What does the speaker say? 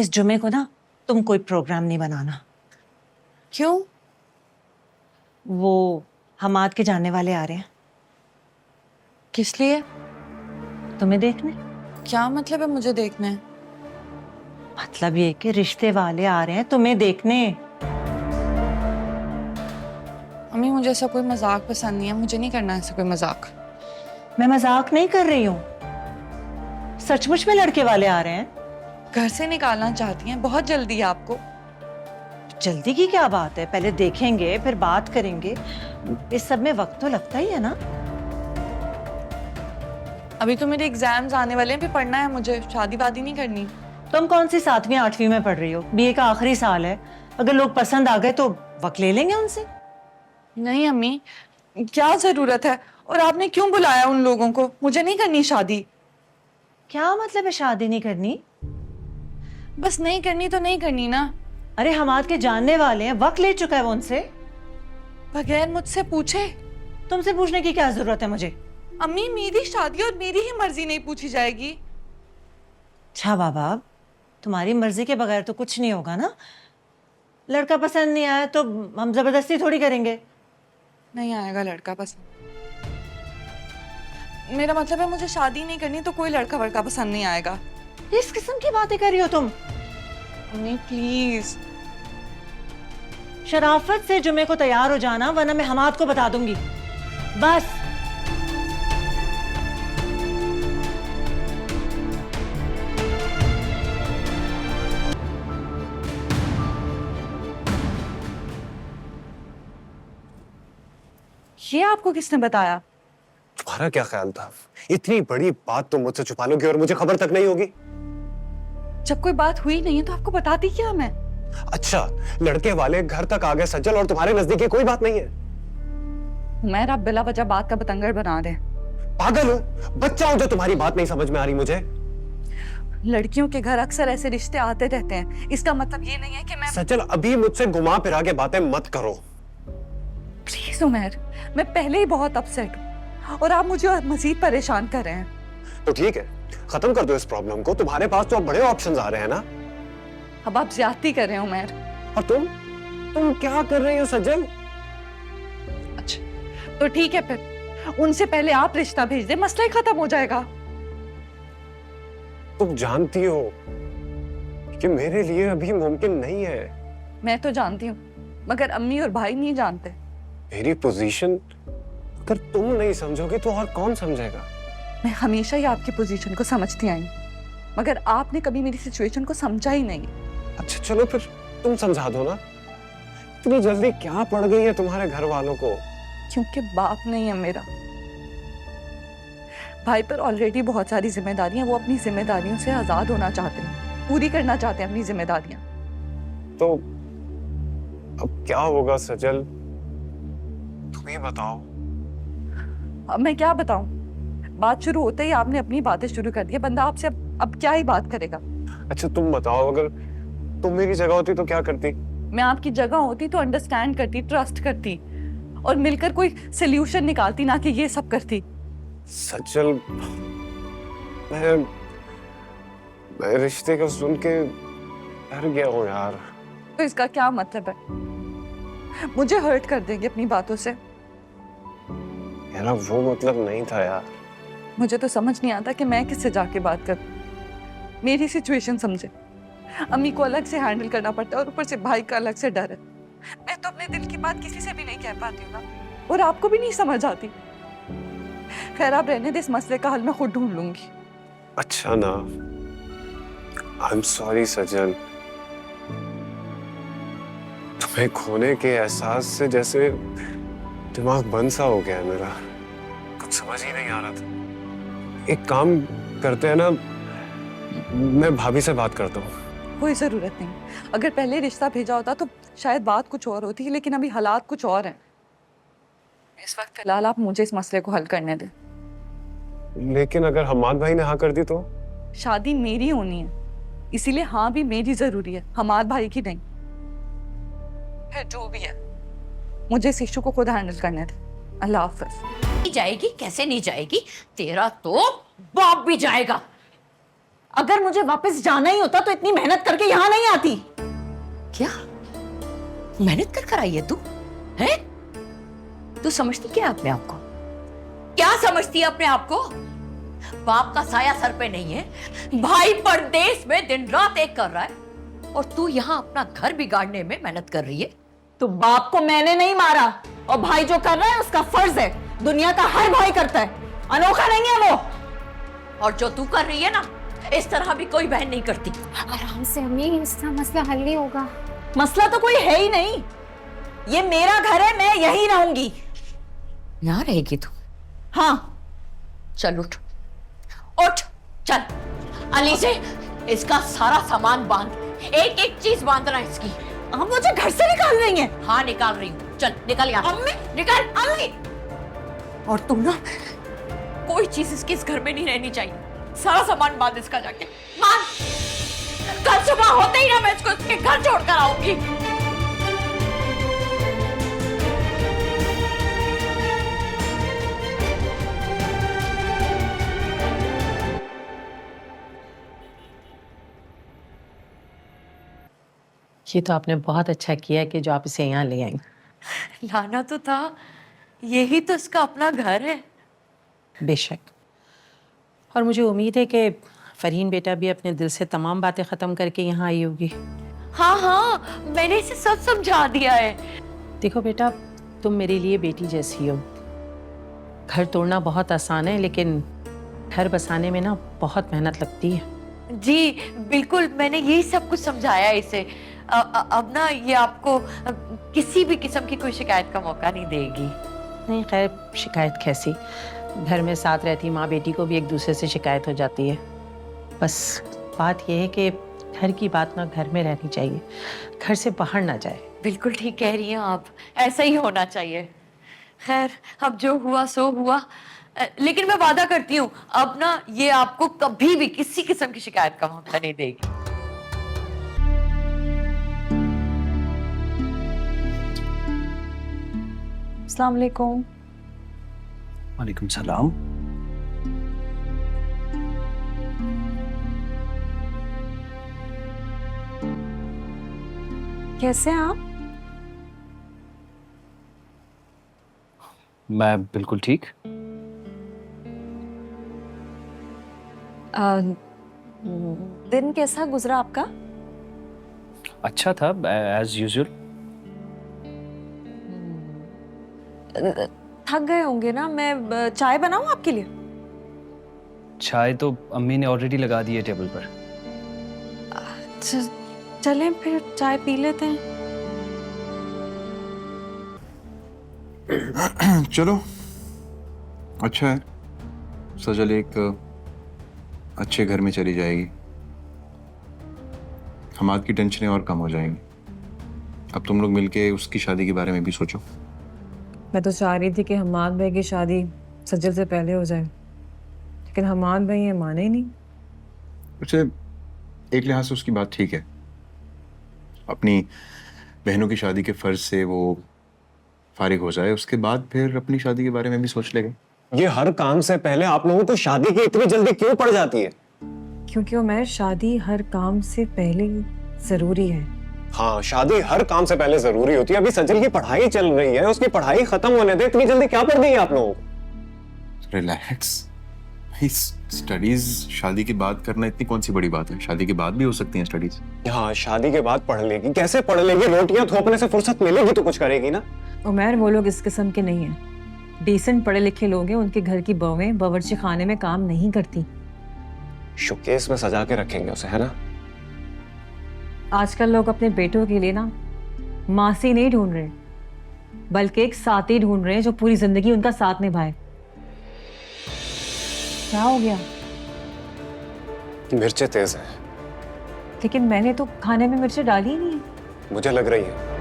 इस जुमे को ना तुम कोई प्रोग्राम नहीं बनाना। क्यों? वो हमाद के जानने वाले आ रहे हैं। किस लिए? तुम्हें देखने। क्या मतलब है मुझे देखने? मतलब ये कि रिश्ते वाले आ रहे हैं तुम्हें देखने। अम्मी मुझे ऐसा कोई मजाक पसंद नहीं है, मुझे नहीं करना ऐसा कोई मजाक। मैं मजाक नहीं कर रही हूँ, सचमुच में लड़के वाले आ रहे हैं। घर से निकालना चाहती हैं? बहुत जल्दी है आपको। जल्दी की क्या बात है, पहले देखेंगे फिर बात करेंगे। इस सब में वक्त तो लगता ही है ना। अभी तो मेरे एग्जाम्स आने वाले हैं, फिर पढ़ना है मुझे, शादी वादी नहीं करनी। तुम कौन सी 7वीं 8वीं में पढ़ रही हो? बीए का आखिरी साल है। अगर लोग पसंद आ गए तो वक्त ले लेंगे उनसे। नहीं अम्मी, क्या जरूरत है? और आपने क्यों बुलाया उन लोगों को? मुझे नहीं करनी शादी। क्या मतलब है शादी नहीं करनी? बस नहीं करनी तो नहीं करनी ना। अरे हमाद के जानने वाले हैं, वक्त ले चुका है वो उनसे। बगैर मुझसे पूछे? तुमसे पूछने की क्या जरूरत है मुझे? अम्मी मेरी शादी और मेरी ही मर्जी नहीं पूछी जाएगी। अच्छा बाबा, तुम्हारी मर्जी के बगैर तो कुछ नहीं होगा ना। लड़का पसंद नहीं आया तो हम जबरदस्ती थोड़ी करेंगे। नहीं आएगा लड़का पसंद। मेरा मतलब है मुझे शादी नहीं करनी तो कोई लड़का वड़का पसंद नहीं आएगा। किस किस्म की बातें कर रही हो तुम? अम्मी प्लीज। शराफत से जुमे को तैयार हो जाना, वरना मैं हमाद को बता दूंगी। बस। ये आपको किसने बताया? तुम्हारा क्या ख्याल था? इतनी बड़ी बात तुम मुझसे छुपा लोगी और मुझे खबर तक नहीं होगी? जब कोई बात हुई नहीं है तो आपको बताती क्या मैं? अच्छा, लड़के वाले घर तक आ गए सज्जल और तुम्हारे नजदीक ये कोई बात नहीं है? उमैर, आप बिला वजह बात का बतंगड़ बना रहे हैं। पागल हो? बच्चा हूं जो तुम्हारी बात नहीं समझ में आ रही मुझे? लड़कियों के घर अक्सर ऐसे रिश्ते आते रहते हैं, इसका मतलब ये नहीं है कि मैं। सज्जल, अभी मुझसे घुमा फिरा के बातें मत करो। प्लीज उमैर, मैं पहले ही बहुत अपसेट हूँ और आप मुझे और मजीद परेशान कर रहे हैं। तो ठीक है, खत्म कर दो इस प्रॉब्लम को। तुम्हारे पास तो अब बड़े ऑप्शंस आ रहे हैं ना। अब आप ज्यादती कर रहे हैं उमैर। और तुम क्या कर रही हो सज्जल? अच्छा तो ठीक है, फिर उनसे पहले आप रिश्ता भेज दे, मसला ही खत्म हो जाएगा। तुम जानती हो कि मेरे लिए अभी मुमकिन नहीं है। मैं तो जानती हूँ, मगर अम्मी और भाई नहीं जानते। मेरी पोजीशन अगर तुम नहीं समझोगे तो और कौन समझेगा? मैं हमेशा ही आपकी पोजीशन को समझती आई, मगर आपने कभी मेरी सिचुएशन को समझा ही नहीं। अच्छा चलो फिर तुम समझा दो ना। इतनी जल्दी क्या पड़ गई है तुम्हारे घर वालों को? क्योंकि बाप नहीं है मेरा। भाई पर ऑलरेडी बहुत सारी जिम्मेदारियां, वो अपनी जिम्मेदारियों से आजाद होना चाहते हैं, पूरी करना चाहते हैं अपनी जिम्मेदारियां। तो अब क्या होगा सजल? तुम ही बताओ। अब मैं क्या बताऊं? बात शुरू होते ही आपने अपनी बातें शुरू कर दी। बंदा आपसे अब क्या ही बात करेगा? अच्छा तुम बताओ, अगर तुम मेरी जगह होती तो क्या करती? मैं आपकी जगह होती तो अंडरस्टैंड करती, ट्रस्ट करती और मिलकर कोई सोल्यूशन निकालती, ना कि ये सब करती। सजल, मैं रिश्ते का सुन के डर गया हूँ यार। तो इसका क्या मतलब है? मुझे हर्ट कर देंगे अपनी बातों से? मेरा वो मतलब नहीं था यार। मुझे तो समझ नहीं आता कि मैं किससे जाके बात करूं। मेरी सिचुएशन समझे। अम्मी को अलग से हैंडल करना पड़ता है और ऊपर से भाई का अलग से डर है। मैं तो अपने दिल की बात किसी से भी नहीं कह पाती हूँ ना, और आपको भी नहीं समझ आती। खैर आप रहने दे, इस मसले का हल मैं खुद ढूंढ लूंगी। अच्छा ना, आई एम सॉरी सजल। तुम्हें खोने के एहसास से जैसे दिमाग बंद सा हो गया है मेरा। कुछ समझ ही नहीं आ रहा था। एक काम करते हैं ना, मैं भाभी से बात करता हूँ। कोई जरूरत नहीं। अगर पहले रिश्ता भेजा होता तो शायद बात कुछ और होती, लेकिन अभी हालात कुछ और हैं। इस वक्त फिलहाल आप मुझे इस मसले को हल करने दें। लेकिन अगर हमाद भाई ने हाँ कर दी तो? शादी मेरी होनी है, इसीलिए हाँ भी मेरी जरूरी है, हमाद भाई की नहीं। फिर जो भी है, मुझे इस इशू को खुद हैंडल करने दे। अल्लाह हाफिज। नहीं जाएगी? कैसे नहीं जाएगी? तेरा तो बाप भी जाएगा। अगर मुझे वापस जाना ही होता तो इतनी मेहनत करके यहाँ नहीं आती। क्या मेहनत कर आई है तू? है तू समझती क्या है अपने आप को? क्या समझती है अपने आप को? बाप का साया सर पे नहीं है, भाई परदेश में दिन रात एक कर रहा है और तू यहाँ अपना घर बिगाड़ने में मेहनत कर रही है। तो बाप को मैंने नहीं मारा और भाई जो कर रहा है उसका फर्ज है। दुनिया का हर भाई करता है, अनोखा नहीं है वो। और जो तू कर रही है ना, इस तरह भी कोई बहन नहीं करती। आराम से अम्मी, इसका मसला हल नहीं होगा। मसला तो कोई है ही नहीं। ये मेरा घर है, मैं यहीं रहूंगी। यहाँ रहेगी तू? हाँ। चल उठ उठ, चल अली से इसका सारा सामान बांध, एक एक चीज बांधना इसकी। आप मुझे घर से निकाल रही हैं? हाँ निकाल रही हूँ, चल निकल यहाँ। अम्मी, निकल अम्मी। और तू ना, कोई चीज इसके इस घर में नहीं रहनी चाहिए। सारा सामान बांध इसका, जाके बांध। कल सुबह होते ही ना मैं इसको इसके घर छोड़कर आऊंगी। ये तो आपने बहुत अच्छा किया कि जो आप इसे यहाँ ले आई। लाना तो था, यही तो इसका अपना घर है। बेशक। और मुझे उम्मीद है कि फरहीन बेटा भी अपने दिल से तमाम बातें ख़त्म करके यहाँ आई होगी। हाँ हाँ, मैंने इसे सब समझा दिया है। देखो बेटा, तुम मेरे लिए बेटी जैसी हो। घर तोड़ना बहुत आसान है, लेकिन घर बसाने में ना बहुत मेहनत लगती है। जी बिल्कुल, मैंने यही सब कुछ समझाया इसे। अब ना ये आपको किसी भी किस्म की कोई शिकायत का मौका नहीं देगी। नहीं खैर, शिकायत कैसी, घर में साथ रहती माँ बेटी को भी एक दूसरे से शिकायत हो जाती है। बस बात यह है कि घर की बात ना घर में रहनी चाहिए, घर से बाहर ना जाए। बिल्कुल ठीक कह रही हैं आप, ऐसा ही होना चाहिए। खैर, अब जो हुआ सो हुआ, लेकिन मैं वादा करती हूँ अब ना ये आपको कभी भी किसी किस्म की शिकायत का मौका नहीं देगी। अस्सलाम वालेकुम। वालेकुम सलाम। कैसे हैं आप? मैं बिल्कुल ठीक। दिन कैसा गुजरा आपका? अच्छा था, एज यूजुअल। थक गए होंगे ना, मैं चाय बनाऊं आपके लिए? चाय तो अम्मी ने ऑलरेडी लगा दी है टेबल पर। चलें फिर चाय पी लेते हैं। चलो, अच्छा है। सजल एक अच्छे घर में चली जाएगी, हमाद की टेंशनें और कम हो जाएंगी। अब तुम लोग मिलके उसकी शादी के बारे में भी सोचो। मैं तो चाह रही थी कि हमाद भाई की शादी सज्जल से पहले हो जाए, लेकिन हमाद भाई ये माने ही नहीं। वैसे एक लिहाज से उसकी बात ठीक है, अपनी बहनों की शादी के फर्ज से वो फारिग हो जाए, उसके बाद फिर अपनी शादी के बारे में भी सोच लेगा। ये हर काम से पहले आप लोगों को शादी की इतनी जल्दी क्यों पड़ जाती है? क्योंकि उमर, शादी हर काम से पहले जरूरी है। हाँ, शादी हर काम से पहले जरूरी होती है। अभी सजल की पढ़ाई चल रही है, उसकी पढ़ाई खत्म होने दे। इतनी जल्दी क्या पढ़ दी है आप लोगों को? रिलैक्स। स्टडीज शादी के बाद करना इतनी कौन सी बड़ी बात है? शादी के बाद भी हो सकती हैं स्टडीज। हाँ, शादी के बाद पढ़ लेगी। कैसे पढ़ लेगी? रोटियां थोपने से फुर्सत मिलेगी तो कुछ करेगी ना। उमर, वो लोग इस किस्म के नहीं हैं। डिसेंट पढ़े लिखे लोग हैं, उनके घर की बहुएं बावर्ची खाने में काम नहीं करती। शोकेस में सजा के रखेंगे उसे, है ना? आजकल लोग अपने बेटों के लिए ना मासी नहीं ढूंढ रहे, बल्कि एक साथी ढूंढ रहे हैं जो पूरी जिंदगी उनका साथ निभाए। क्या हो गया? मिर्चें तेज हैं। लेकिन मैंने तो खाने में मिर्चें डाली ही नहीं है। मुझे लग रही है।